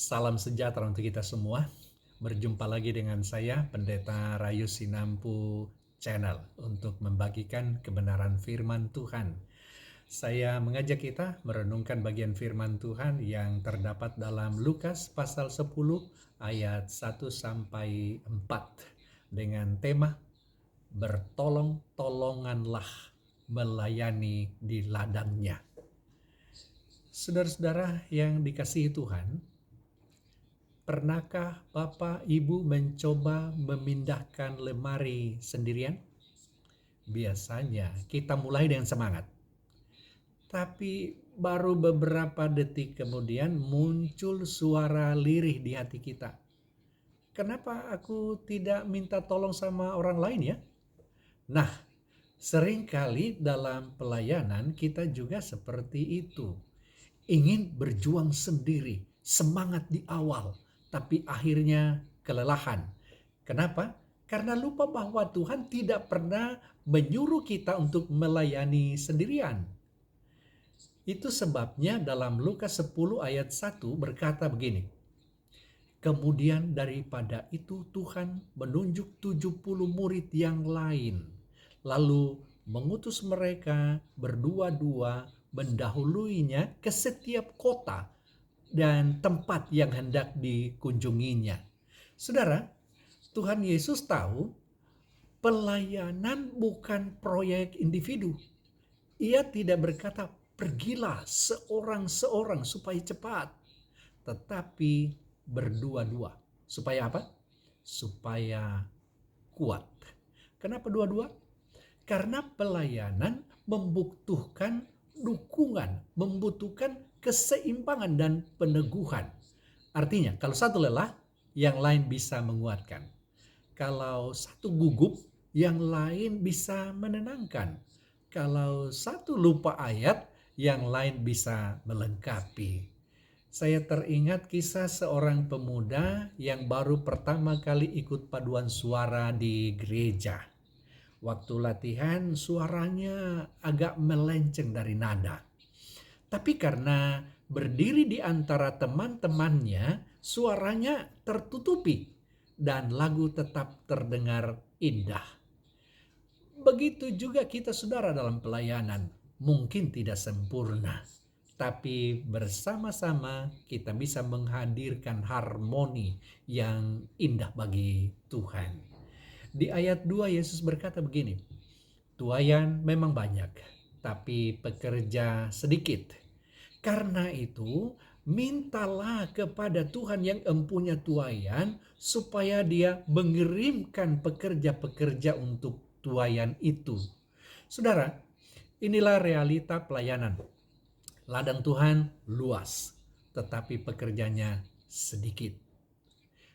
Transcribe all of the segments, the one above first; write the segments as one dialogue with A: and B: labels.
A: Salam sejahtera untuk kita semua. Berjumpa lagi dengan saya, Pendeta Rayu Sinampu Channel, untuk membagikan kebenaran firman Tuhan. Saya mengajak kita merenungkan bagian firman Tuhan yang terdapat dalam Lukas pasal 10 ayat 1 sampai 4 dengan tema bertolong-tolonganlah melayani di ladangnya. Saudara-saudara yang dikasihi Tuhan, pernahkah Bapak Ibu mencoba memindahkan lemari sendirian? Biasanya kita mulai dengan semangat, tapi baru beberapa detik kemudian muncul suara lirih di hati kita. Kenapa aku tidak minta tolong sama orang lain ya? Nah, seringkali dalam pelayanan kita juga seperti itu. Ingin berjuang sendiri, semangat di awal, tapi akhirnya kelelahan. Kenapa? Karena lupa bahwa Tuhan tidak pernah menyuruh kita untuk melayani sendirian. Itu sebabnya dalam Lukas 10 ayat 1 berkata begini. Kemudian daripada itu Tuhan menunjuk 70 murid yang lain, lalu mengutus mereka berdua-dua mendahuluinya ke setiap kota dan tempat yang hendak dikunjunginya. Saudara, Tuhan Yesus tahu pelayanan bukan proyek individu. Ia tidak berkata, pergilah seorang-seorang supaya cepat, tetapi berdua-dua. Supaya apa? Supaya kuat. Kenapa dua-dua? Karena pelayanan membutuhkan dukungan, membutuhkan keseimbangan dan peneguhan. Artinya, kalau satu lelah, yang lain bisa menguatkan. Kalau satu gugup, yang lain bisa menenangkan. Kalau satu lupa ayat, yang lain bisa melengkapi. Saya teringat kisah seorang pemuda yang baru pertama kali ikut paduan suara di gereja. Waktu latihan suaranya agak melenceng dari nada. Tapi karena berdiri di antara teman-temannya, suaranya tertutupi dan lagu tetap terdengar indah. Begitu juga kita saudara dalam pelayanan, mungkin tidak sempurna, tapi bersama-sama kita bisa menghadirkan harmoni yang indah bagi Tuhan. Di ayat 2 Yesus berkata begini, tuaian memang banyak, tapi pekerja sedikit. Karena itu, mintalah kepada Tuhan yang empunya tuaian supaya Dia mengirimkan pekerja-pekerja untuk tuaian itu. Saudara, inilah realita pelayanan. Ladang Tuhan luas, tetapi pekerjanya sedikit.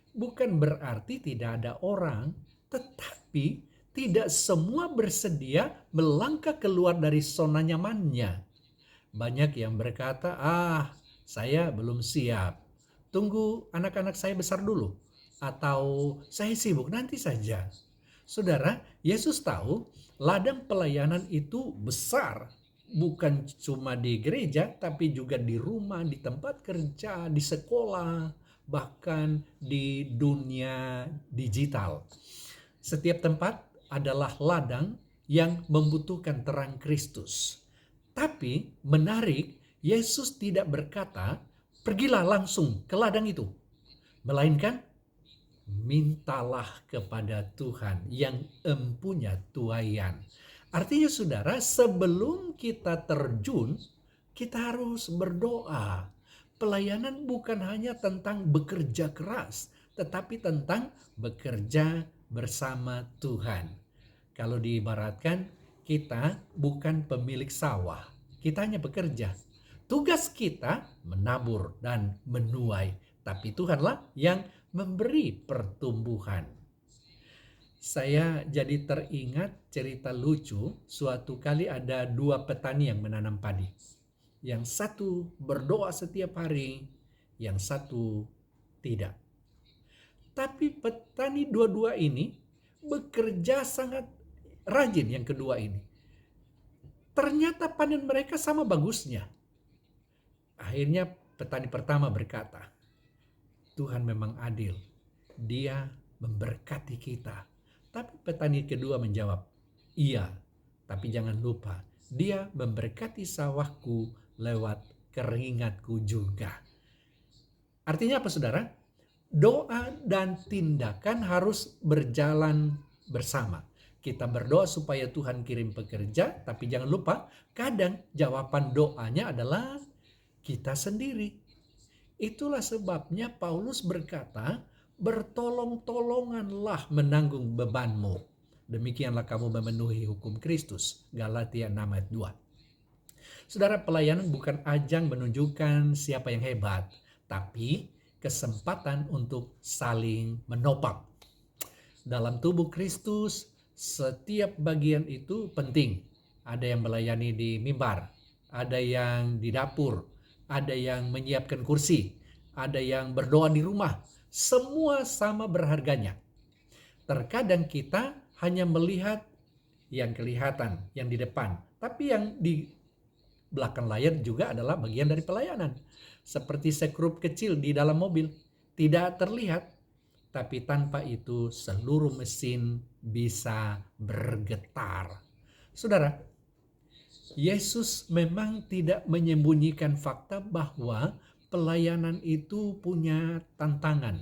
A: Bukan berarti tidak ada orang, tetapi tidak semua bersedia melangkah keluar dari zona nyamannya. Banyak yang berkata, saya belum siap. Tunggu anak-anak saya besar dulu. Atau saya sibuk nanti saja. Saudara, Yesus tahu ladang pelayanan itu besar. Bukan cuma di gereja, tapi juga di rumah, di tempat kerja, di sekolah, bahkan di dunia digital. Setiap tempat adalah ladang yang membutuhkan terang Kristus. Tapi menarik, Yesus tidak berkata, pergilah langsung ke ladang itu. Melainkan, mintalah kepada Tuhan yang empunya tuaian. Artinya saudara, sebelum kita terjun, kita harus berdoa. Pelayanan bukan hanya tentang bekerja keras, tetapi tentang bekerja bersama Tuhan. Kalau diibaratkan, kita bukan pemilik sawah, kita hanya bekerja. Tugas kita menabur dan menuai, tapi Tuhanlah yang memberi pertumbuhan. Saya jadi teringat cerita lucu, suatu kali ada dua petani yang menanam padi. Yang satu berdoa setiap hari, yang satu tidak. Tapi petani dua-dua ini bekerja sangat rajin yang kedua ini. Ternyata panen mereka sama bagusnya. Akhirnya petani pertama berkata, Tuhan memang adil. Dia memberkati kita. Tapi petani kedua menjawab, iya, tapi jangan lupa, dia memberkati sawahku lewat keringatku juga. Artinya apa, saudara? Doa dan tindakan harus berjalan bersama. Kita berdoa supaya Tuhan kirim pekerja, tapi jangan lupa, kadang jawaban doanya adalah kita sendiri. Itulah sebabnya Paulus berkata, bertolong-tolonganlah menanggung bebanmu. Demikianlah kamu memenuhi hukum Kristus. Galatia 6 ayat 2. Saudara, pelayanan bukan ajang menunjukkan siapa yang hebat, tapi kesempatan untuk saling menopang. Dalam tubuh Kristus, setiap bagian itu penting. Ada yang melayani di mimbar, ada yang di dapur, ada yang menyiapkan kursi, ada yang berdoa di rumah. Semua sama berharganya. Terkadang kita hanya melihat yang kelihatan, yang di depan. Tapi yang di belakang layar juga adalah bagian dari pelayanan. Seperti sekrup kecil di dalam mobil. Tidak terlihat, tapi tanpa itu seluruh mesin bisa bergetar. Saudara, Yesus memang tidak menyembunyikan fakta bahwa pelayanan itu punya tantangan.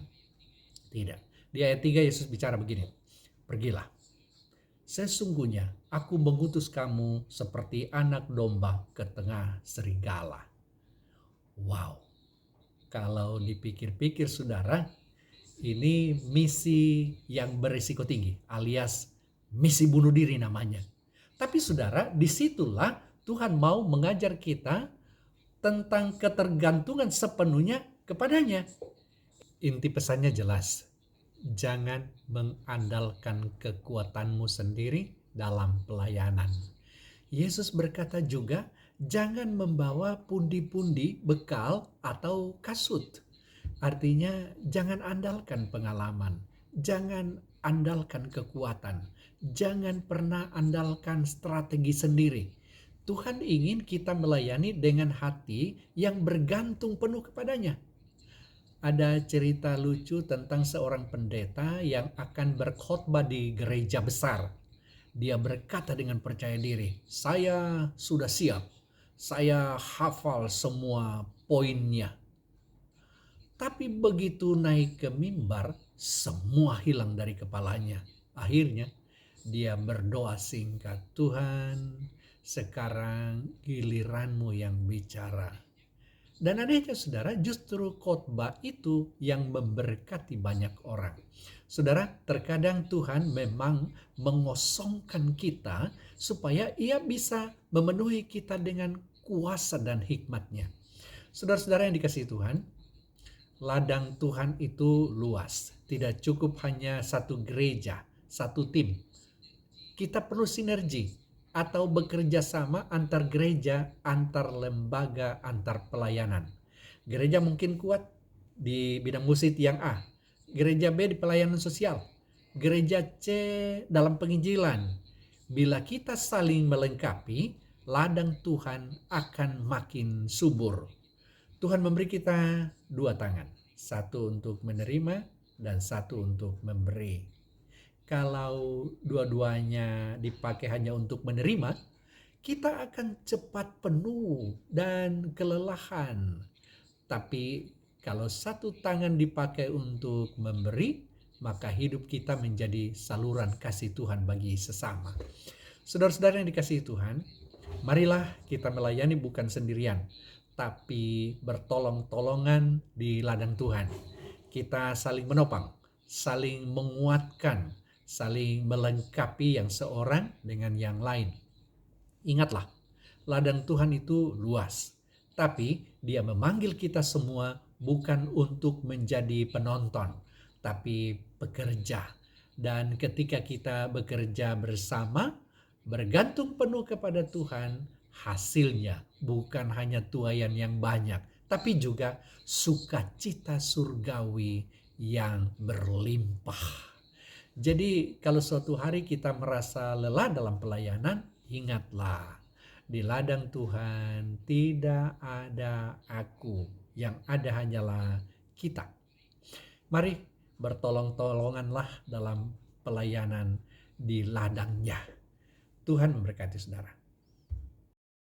A: Tidak. Di ayat 3 Yesus bicara begini, pergilah. Sesungguhnya aku mengutus kamu seperti anak domba ke tengah serigala. Wow. Kalau dipikir-pikir, saudara, ini misi yang berisiko tinggi, alias misi bunuh diri namanya. Tapi saudara, disitulah Tuhan mau mengajar kita tentang ketergantungan sepenuhnya kepadanya. Inti pesannya jelas, jangan mengandalkan kekuatanmu sendiri dalam pelayanan. Yesus berkata juga, jangan membawa pundi-pundi bekal atau kasut. Artinya jangan andalkan pengalaman, jangan andalkan kekuatan, jangan pernah andalkan strategi sendiri. Tuhan ingin kita melayani dengan hati yang bergantung penuh kepadanya. Ada cerita lucu tentang seorang pendeta yang akan berkhotbah di gereja besar. Dia berkata dengan percaya diri, saya sudah siap, saya hafal semua poinnya. Tapi begitu naik ke mimbar, semua hilang dari kepalanya. Akhirnya dia berdoa singkat, Tuhan, sekarang giliranmu yang bicara. Dan adanya saudara, justru khotbah itu yang memberkati banyak orang. Saudara, terkadang Tuhan memang mengosongkan kita supaya ia bisa memenuhi kita dengan kuasa dan hikmatnya. Saudara-saudara yang dikasihi Tuhan, ladang Tuhan itu luas. Tidak cukup hanya satu gereja, satu tim. Kita perlu sinergi atau bekerja sama antar gereja, antar lembaga, antar pelayanan. Gereja mungkin kuat di bidang musik yang A, gereja B di pelayanan sosial, gereja C dalam penginjilan. Bila kita saling melengkapi, ladang Tuhan akan makin subur. Tuhan memberi kita dua tangan, satu untuk menerima dan satu untuk memberi. Kalau dua-duanya dipakai hanya untuk menerima, kita akan cepat penuh dan kelelahan. Tapi kalau satu tangan dipakai untuk memberi, maka hidup kita menjadi saluran kasih Tuhan bagi sesama. Saudara-saudara yang dikasihi Tuhan, marilah kita melayani bukan sendirian, tapi bertolong-tolongan di ladang Tuhan. Kita saling menopang, saling menguatkan, saling melengkapi yang seorang dengan yang lain. Ingatlah, ladang Tuhan itu luas, tapi Dia memanggil kita semua bukan untuk menjadi penonton, tapi pekerja. Dan ketika kita bekerja bersama, bergantung penuh kepada Tuhan, hasilnya bukan hanya tuaian yang banyak, tapi juga sukacita surgawi yang berlimpah. Jadi kalau suatu hari kita merasa lelah dalam pelayanan, ingatlah, di ladang Tuhan tidak ada aku, yang ada hanyalah kita. Mari bertolong-tolonganlah dalam pelayanan di ladangnya. Tuhan memberkati saudara.